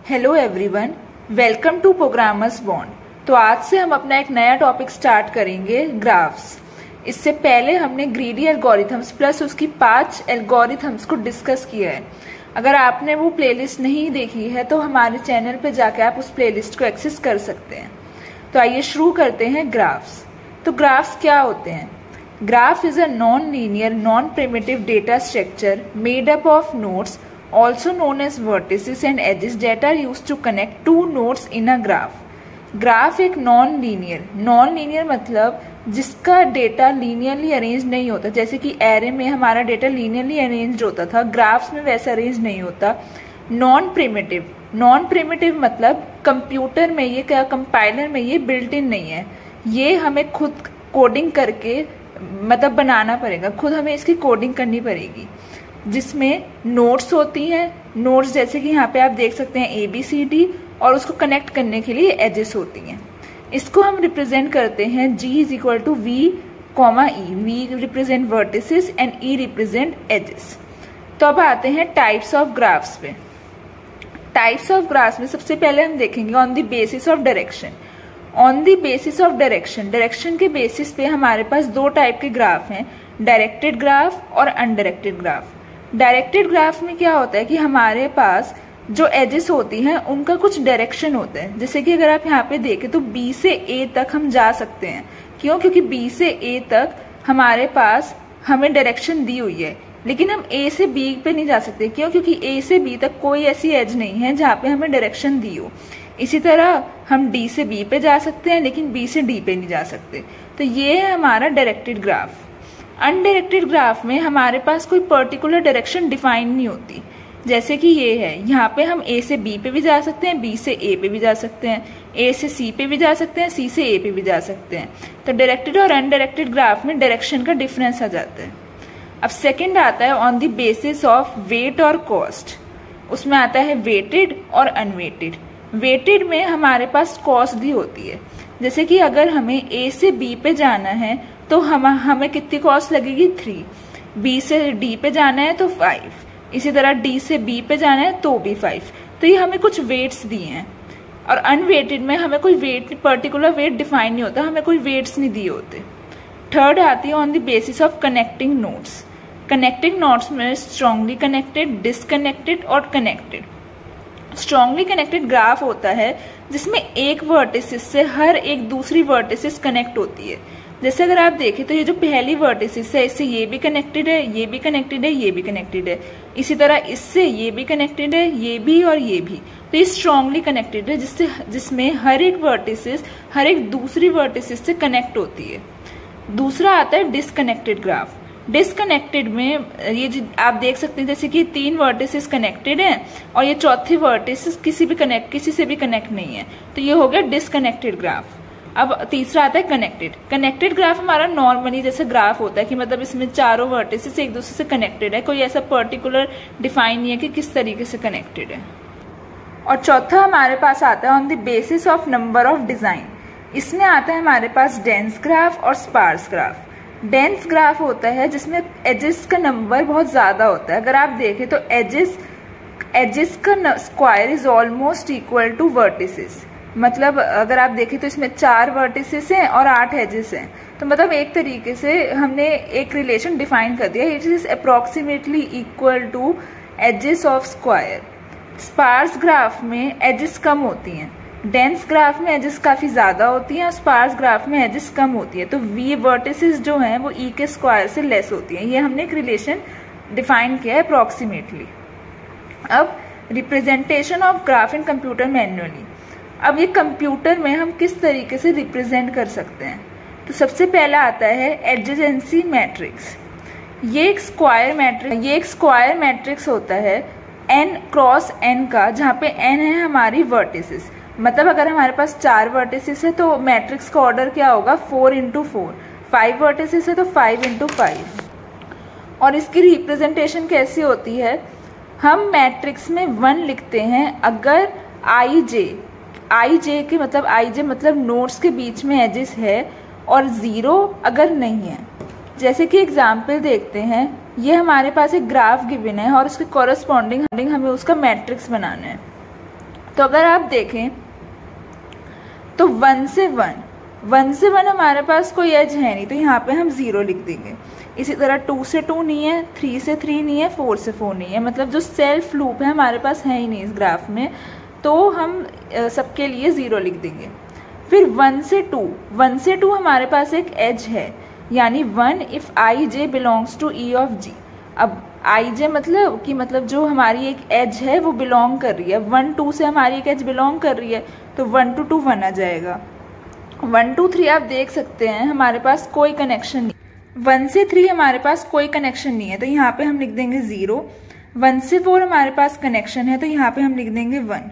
Hello everyone, welcome to programmers bond. तो आज से हम अपना एक नया टॉपिक स्टार्ट करेंगे, ग्राफ्स। इससे पहले हमने ग्रीडी एल्गोरिथम्स प्लस उसकी 5 एल्गोरिथम्स को डिस्कस किया है। अगर आपने वो प्लेलिस्ट नहीं देखी है तो हमारे चैनल पे जाके आप उस प्लेलिस्ट को एक्सेस कर सकते हैं। तो आइए शुरू करते हैं ग्राफ्स। तो ग्राफ्स क्या होते हैं? Graph is a non linear non primitive data structure made up of nodes also known as vertices and edges that are used to connect two nodes in a graph. Graph एक non linear मतलब जिसका data linearly arrange नहीं होता। जैसे कि array में हमारा data linearly arrange होता था, ग्राफ्स में वैसा अरेंज नहीं होता। नॉन प्रिमिटिव मतलब कंप्यूटर में ये क्या, कंपाइलर में ये बिल्ट इन नहीं है, ये हमें खुद कोडिंग करके मतलब बनाना पड़ेगा, खुद हमें इसकी कोडिंग करनी पड़ेगी, जिसमें नोड्स होती हैं। नोड्स जैसे कि यहाँ पे आप देख सकते हैं ABCD, और उसको कनेक्ट करने के लिए एजेस होती हैं। इसको हम रिप्रेजेंट करते हैं G is equal to V, V represent vertices and E represent edges. तो अब आते हैं टाइप्स ऑफ ग्राफ्स पे। टाइप्स ऑफ ग्राफ्स में सबसे पहले हम देखेंगे on the basis of direction. On the basis of direction के बेसिस पे हमारे पास दो टाइप के ग्राफ हैं, डायरेक्टेड ग्राफ और अनडायरेक्टेड ग्राफ। डायरेक्टेड ग्राफ में क्या होता है कि हमारे पास जो एजेस होती हैं उनका कुछ डायरेक्शन होता है। जैसे कि अगर आप यहाँ पे देखें तो B से A तक हम जा सकते हैं। क्यों? क्योंकि B से A तक हमारे पास हमें डायरेक्शन दी हुई है, लेकिन हम A से B पे नहीं जा सकते। क्यों? क्योंकि A से B तक कोई ऐसी एज नहीं है जहाँ पे हमें डायरेक्शन दी हो। इसी तरह हम D से B पे जा सकते हैं, लेकिन B से D पे नहीं जा सकते। तो ये है हमारा डायरेक्टेड ग्राफ। अनडायरेक्टेड ग्राफ में हमारे पास कोई पर्टिकुलर डायरेक्शन डिफाइन नहीं होती। जैसे कि ये है, यहाँ पे हम A से B पे भी जा सकते हैं, B से A पे भी जा सकते हैं, A से C पे भी जा सकते हैं, C से A पे भी जा सकते हैं। तो डायरेक्टेड और अनडायरेक्टेड ग्राफ में डायरेक्शन का डिफरेंस आ जाता है। अब सेकंड आता है on the basis of weight और कॉस्ट। उसमें आता है वेटेड और अनवेटेड। वेटेड में हमारे पास कॉस्ट दी होती है। जैसे कि अगर हमें A से B पे जाना है तो हमें कितनी कॉस्ट लगेगी? 3। B से D पे जाना है तो 5। इसी तरह D से B पे जाना है तो भी 5। तो ये हमें कुछ वेट्स दिए हैं। और अनवेटेड में हमें कोई पर्टिकुलर वेट डिफाइन नहीं होता, हमें कोई वेट्स नहीं दिए होते। थर्ड आती है on the basis of connecting nodes. Connecting nodes में स्ट्रांगली कनेक्टेड, डिसकनेक्टेड और कनेक्टेड। स्ट्रांगली कनेक्टेड ग्राफ होता है जिसमें एक वर्टिसिस से हर एक दूसरी वर्टिसिस कनेक्ट होती है। जैसे अगर आप देखें तो ये जो पहली वर्टिसिस है, इससे ये भी कनेक्टेड है, ये भी कनेक्टेड है, ये भी कनेक्टेड है। इसी तरह इससे ये भी कनेक्टेड है, ये भी और ये भी। तो ये स्ट्रांगली कनेक्टेड है, जिसमें हर एक वर्टिसिस हर एक दूसरी वर्टिसिस से कनेक्ट होती है। दूसरा आता है डिसकनेक्टेड ग्राफ। डिसकनेक्टेड में ये आप देख सकते हैं जैसे कि 3 वर्टिसेस कनेक्टेड हैं और ये चौथी वर्टिसेस किसी से भी कनेक्ट नहीं है, तो ये हो गया डिसकनेक्टेड ग्राफ। अब तीसरा आता है कनेक्टेड। कनेक्टेड ग्राफ हमारा नॉर्मली जैसे ग्राफ होता है कि मतलब इसमें चारों वर्टिसेस एक दूसरे से कनेक्टेड है, कोई ऐसा पर्टिकुलर डिफाइन नहीं है कि किस तरीके से कनेक्टेड है। और चौथा हमारे पास आता है on the basis of number of design. इसमें आता है हमारे पास डेंस ग्राफ और स्पार्स ग्राफ। डेंस ग्राफ होता है जिसमें एजेस का नंबर बहुत ज्यादा होता है। अगर आप देखें तो एजेस का square is almost equal two vertices. मतलब अगर आप देखें तो इसमें 4 वर्टिसेस हैं और 8 एजेस हैं। तो मतलब एक तरीके से हमने एक रिलेशन डिफाइन कर दिया, it is approximately equal to edges of square. Sparse graph में एजेस कम होती हैं, डेंस ग्राफ में एजेस काफी ज्यादा होती हैं और स्पार्स ग्राफ में एजेस कम होती है। तो वी वर्टिसेस जो हैं वो E के स्क्वायर से लेस होती हैं। ये हमने एक रिलेशन डिफाइन किया है अप्रोक्सीमेटली। अब representation of graph in computer manually. अब ये कंप्यूटर में हम किस तरीके से रिप्रेजेंट कर सकते हैं? तो सबसे पहला आता है एडजेंसी मैट्रिक्स। ये एक स्क्वायर मैट्रिक्स होता है n क्रॉस n का, जहाँ पे n है हमारी वर्टिसेस। मतलब अगर हमारे पास 4 वर्टिसेस है तो मैट्रिक्स का ऑर्डर क्या होगा? 4 × 4। 5 वर्टिसेस है तो 5 × 5। और इसकी रिप्रेजेंटेशन कैसी होती है? हम मैट्रिक्स में 1 लिखते हैं अगर i j मतलब नोड्स के बीच में एजेस है, और 0 अगर नहीं है। जैसे कि एग्जाम्पल देखते हैं, ये हमारे पास एक ग्राफ गिवन है और उसके कॉरस्पॉन्डिंग हमें उसका मैट्रिक्स बनाना है। तो अगर आप देखें तो 1 से 1 हमारे पास कोई एज है नहीं, तो यहाँ पे हम 0 लिख देंगे। इसी तरह 2 से 2 नहीं है, 3 से 3 नहीं है, 4 से 4 नहीं है, मतलब जो सेल्फ लूप है हमारे पास है ही नहीं इस ग्राफ में, तो हम सबके लिए 0 लिख देंगे। फिर 1 से 2 हमारे पास एक एज है, यानी 1 if I J belongs to E of G. अब आई जे मतलब जो हमारी एक एज है वो बिलोंग कर रही है, 1 2 से हमारी एक एज बिलोंग कर रही है, तो 1 to 2 1 आ जाएगा। 1 2 3 आप देख सकते हैं हमारे पास कोई कनेक्शन नहीं, 1 से 3 हमारे पास कोई कनेक्शन नहीं है, तो यहाँ पे हम लिख देंगे 0। 1 से 4 हमारे पास कनेक्शन है, तो यहाँ पे हम लिख देंगे 1।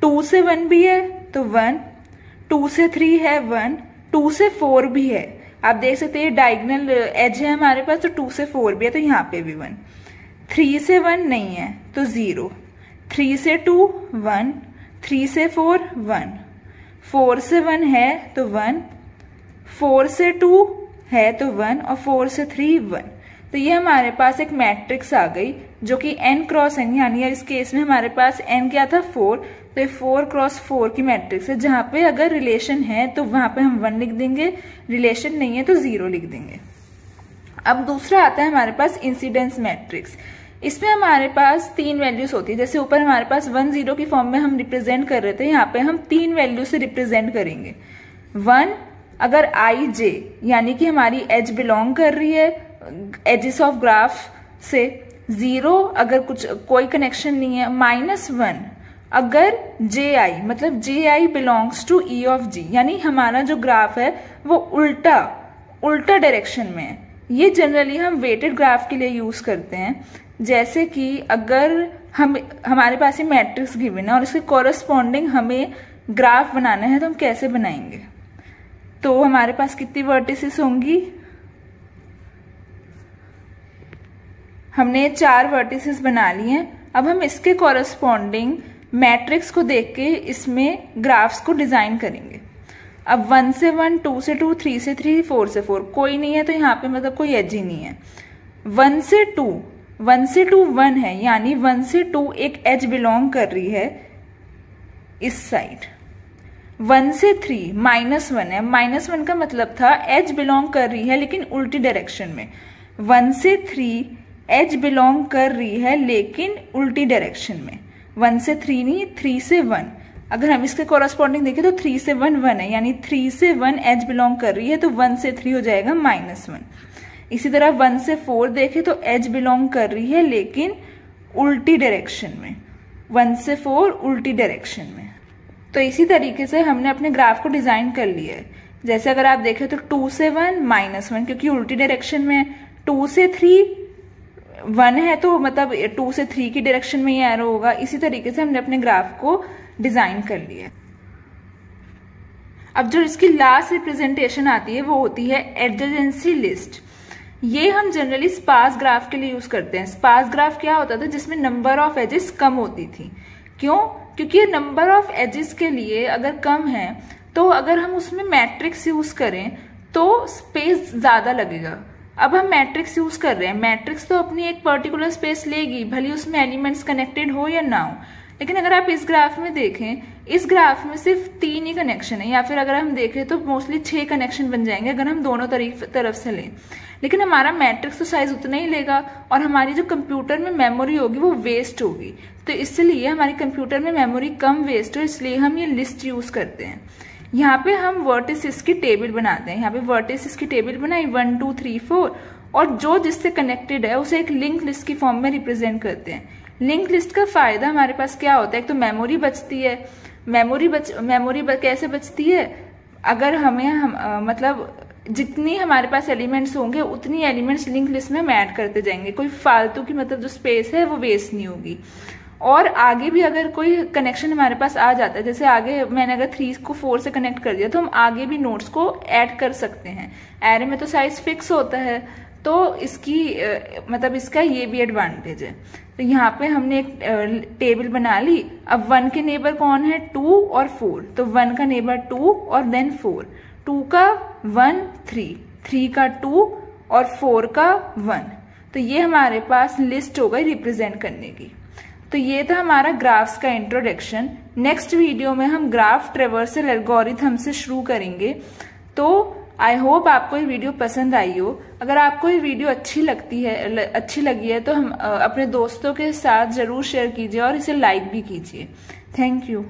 2 से 1 भी है तो 1, 2 से 3 है 1, 2 से 4 भी है, आप देख सकते हैं डायगोनल एज है हमारे पास, तो 2 से 4 भी है, तो यहाँ पे भी 1। 3 से 1 नहीं है तो 0, 3 से 2 1, 3 से 4 1, 4 से 1 है तो 1, 4 से 2 है तो 1, और 4 से 3 1। तो ये हमारे पास एक मैट्रिक्स आ गई जो कि n क्रॉस n, यानी इस केस में हमारे पास n क्या था 4, तो ये 4 क्रॉस 4 की मैट्रिक्स है, जहाँ पे अगर रिलेशन है तो वहां पे हम 1 लिख देंगे, रिलेशन नहीं है तो 0 लिख देंगे। अब दूसरा आता है हमारे पास इंसिडेंस मैट्रिक्स। इसमें हमारे पास 3 वैल्यूज होती है, जैसे ऊपर हमारे पास 1 0 की फॉर्म में हम रिप्रेजेंट कर रहे थे, यहाँ पे हम 3 वैल्यू से रिप्रेजेंट करेंगे। 1 अगर आई जे यानी कि हमारी एज बिलोंग कर रही है एजेस ऑफ ग्राफ से, 0 अगर कोई कनेक्शन नहीं है, -1 अगर जे आई मतलब जे आई बिलोंग्स टू ई ऑफ जी, यानी हमारा जो ग्राफ है वो उल्टा डायरेक्शन में है। ये जनरली हम वेटेड ग्राफ के लिए यूज करते हैं, जैसे कि अगर हमारे पास ये मैट्रिक्स गिवन है और इसके कॉरस्पॉन्डिंग हमें ग्राफ बनाना है, तो हम कैसे बनाएंगे? तो हमारे पास कितनी वर्टिसेस होंगी? हमने 4 वर्टिसेस बना लिए हैं। अब हम इसके कॉरस्पॉन्डिंग मैट्रिक्स को देख के इसमें ग्राफ्स को डिजाइन करेंगे। अब 1 से 1, 2 से 2, 3 से 3, 4 से 4 कोई नहीं है, तो यहाँ पे मतलब कोई एज ही नहीं है। 1 से 2 1 है, यानी 1 से 2 एक एज बिलोंग कर रही है इस साइड। 1 से 3 -1 है, -1 का मतलब था एज बिलोंग कर रही है लेकिन उल्टी डायरेक्शन में। 1 से 3 एज बिलोंग कर रही है लेकिन उल्टी डायरेक्शन में। 1 से 3 नहीं, 3 से 1। अगर हम इसके कॉरस्पॉन्डिंग देखें तो 3 से 1 1 है, यानी 3 से 1 एज बिलोंग कर रही है, तो 1 से 3 हो जाएगा -1। इसी तरह 1 से 4 देखें तो एज बिलोंग कर रही है लेकिन उल्टी डायरेक्शन में, 1 से 4 उल्टी डायरेक्शन में। तो इसी तरीके से हमने अपने ग्राफ को डिजाइन कर लिया है। जैसे अगर आप देखें तो 2 से 1 -1 क्योंकि उल्टी डायरेक्शन में, 2 से 3 1 है तो मतलब 2 से 3 की डायरेक्शन में ये एरो होगा। इसी तरीके से हमने अपने ग्राफ को डिजाइन कर लिया। अब जो इसकी लास्ट रिप्रेजेंटेशन आती है वो होती है एडजेंसी लिस्ट। ये हम जनरली स्पार्स ग्राफ के लिए यूज करते हैं। स्पार्स ग्राफ क्या होता था? जिसमें नंबर ऑफ एजेस कम होती थी। क्यों? क्योंकि नंबर ऑफ एजेस के लिए अगर कम है तो अगर हम उसमें मैट्रिक्स यूज करें तो स्पेस ज्यादा लगेगा। अब हम मैट्रिक्स यूज कर रहे हैं, मैट्रिक्स तो अपनी एक पर्टिकुलर स्पेस लेगी, भले उसमें एलिमेंट्स कनेक्टेड हो या ना हो। लेकिन अगर आप इस ग्राफ में देखें, इस ग्राफ में सिर्फ 3 ही कनेक्शन है, या फिर अगर हम देखें तो मोस्टली 6 कनेक्शन बन जाएंगे अगर हम दोनों तरफ से लें। लेकिन हमारा मैट्रिक्स तो साइज उतना ही लेगा और हमारी जो कंप्यूटर में मेमोरी होगी वो वेस्ट होगी। तो इसलिए हमारी कंप्यूटर में मेमोरी कम वेस्ट हो, इसलिए हम ये लिस्ट यूज करते हैं। यहाँ पे हम वर्टिसेस की टेबल बनाते हैं। यहाँ पे वर्टिसेस की टेबल बनाई 1 2 3 4, और जो जिससे कनेक्टेड है उसे एक लिंक लिस्ट की फॉर्म में रिप्रेजेंट करते हैं। लिंक लिस्ट का फायदा हमारे पास क्या होता है? एक तो मेमोरी बचती है। मेमोरी कैसे बचती है? अगर हमें मतलब जितनी हमारे पास एलिमेंट्स होंगे उतनी एलिमेंट्स लिंक लिस्ट में हम ऐड करते जाएंगे, कोई फालतू की मतलब जो स्पेस है वो वेस्ट नहीं होगी। और आगे भी अगर कोई कनेक्शन हमारे पास आ जाता है, जैसे आगे मैंने अगर 3 को 4 से कनेक्ट कर दिया, तो हम आगे भी नोट्स को ऐड कर सकते हैं। एरे में तो साइज फिक्स होता है, तो इसकी मतलब इसका ये भी एडवांटेज है। तो यहाँ पे हमने एक टेबल बना ली। अब 1 के नेबर कौन है? 2 और 4। तो 1 का नेबर 2 और देन 4, 2 का 1 3, 3 का 2 और 4 का 1। तो ये हमारे पास लिस्ट हो गई रिप्रेजेंट करने की। तो ये था हमारा ग्राफ्स का इंट्रोडक्शन। नेक्स्ट वीडियो में हम ग्राफ ट्रेवर्सल एल्गोरिथम से शुरू करेंगे। तो आई होप आपको ये वीडियो पसंद आई हो। अगर आपको ये वीडियो अच्छी लगी है तो हम अपने दोस्तों के साथ जरूर शेयर कीजिए और इसे लाइक भी कीजिए। Thank you.